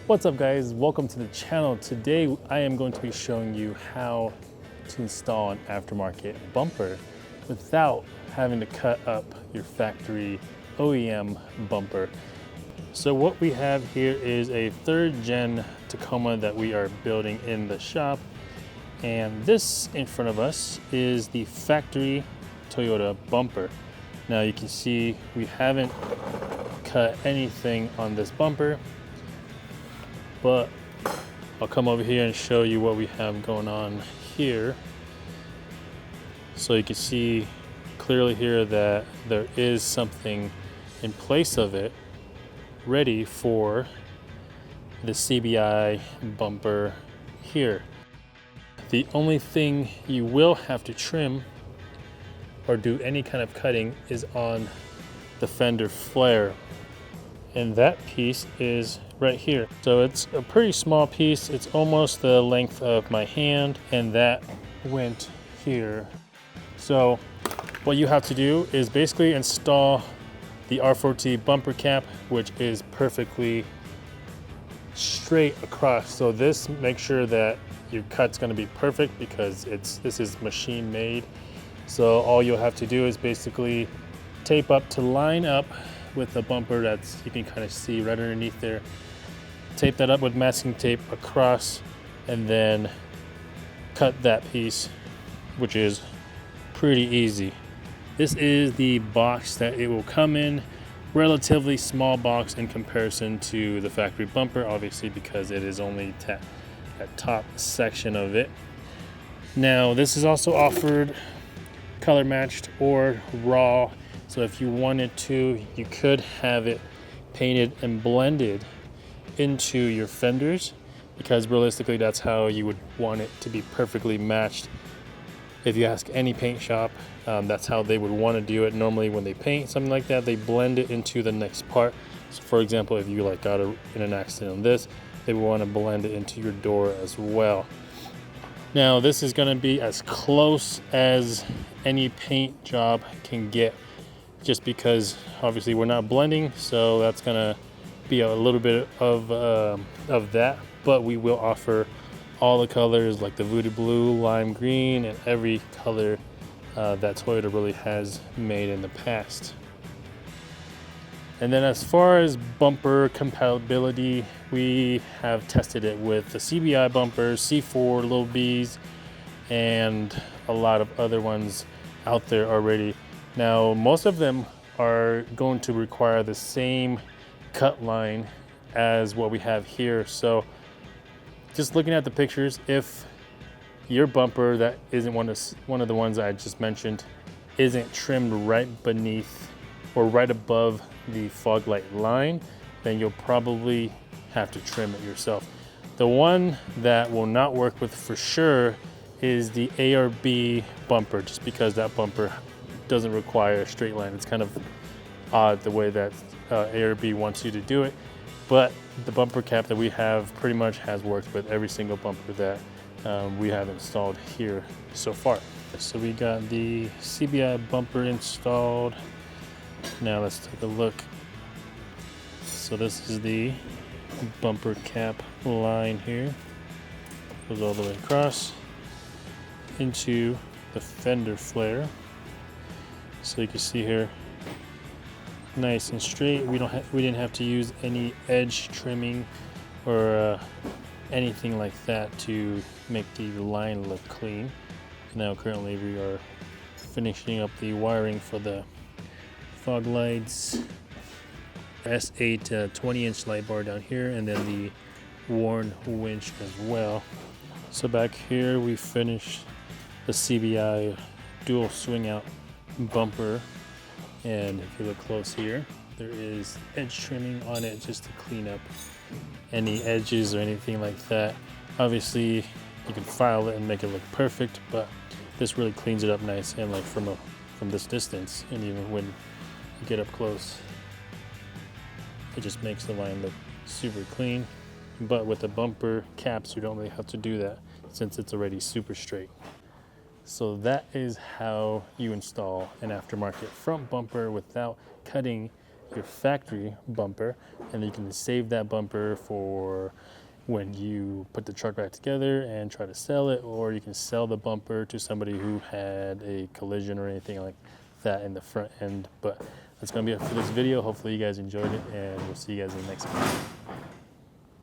What's up guys, welcome to the channel. Today I am going to be showing you how to install an aftermarket bumper without having to cut up your factory OEM bumper. So what we have here is a 3rd gen Tacoma that we are building in the shop. And this in front of us is the factory Toyota bumper. Now you can see we haven't cut anything on this bumper, but I'll come over here and show you what we have going on here. So you can see clearly here that there is something in place of it ready for the CBI bumper here. The only thing you will have to trim or do any kind of cutting is on the fender flare. And that piece is right here. So it's a pretty small piece. It's almost the length of my hand, and that went here. So what you have to do is basically install the R4T bumper cap, which is perfectly straight across. So this, make sure that your cut's gonna be perfect because this is machine made. So all you'll have to do is basically tape up to line up with the bumper that's, you can kind of see right underneath there. Tape that up with masking tape across and then cut that piece, which is pretty easy. This is the box that it will come in. Relatively small box in comparison to the factory bumper, obviously, because it is only that top section of it. Now this is also offered color matched or raw. So if you wanted to, you could have it painted and blended into your fenders, because realistically that's how you would want it to be perfectly matched. If you ask any paint shop, that's how they would want to do it. Normally when they paint something like that, they blend it into the next part. So for example, if you got in an accident on this, they would want to blend it into your door as well. Now this is going to be as close as any paint job can get, just because obviously we're not blending, so that's going to be a little bit of that. But we will offer all the colors, like the voodoo blue, lime green, and every color that Toyota really has made in the past. And then as far as bumper compatibility, we have tested it with the CBI bumpers, C4, Little Bs, and a lot of other ones out there already. Now, most of them are going to require the same cut line as what we have here. So just looking at the pictures, if your bumper that isn't one of the ones I just mentioned isn't trimmed right beneath or right above the fog light line, then you'll probably have to trim it yourself. The one that will not work with for sure is the ARB bumper, just because that bumper doesn't require a straight line. It's kind of odd the way that ARB wants you to do it, but the bumper cap that we have pretty much has worked with every single bumper that we have installed here so far. So we got the CBI bumper installed. Now let's take a look. So this is the bumper cap line here. Goes all the way across into the fender flare. So you can see here, nice and straight. We didn't have to use any edge trimming or anything like that to make the line look clean. Now currently we are finishing up the wiring for the fog lights, S8 20-inch light bar down here, and then the worn winch as well. So back here we finished the CBI dual swing out bumper, and if you look close here, there is edge trimming on it just to clean up any edges or anything like that. Obviously you can file it and make it look perfect, but this really cleans it up nice, and like from this distance, and even when you get up close, it just makes the line look super clean. But with the bumper caps, you don't really have to do that since it's already super straight. So that is how you install an aftermarket front bumper without cutting your factory bumper, and you can save that bumper for when you put the truck back together and try to sell it, or you can sell the bumper to somebody who had a collision or anything like that in the front end. But that's gonna be it for this video. Hopefully you guys enjoyed it, and we'll see you guys in the next one.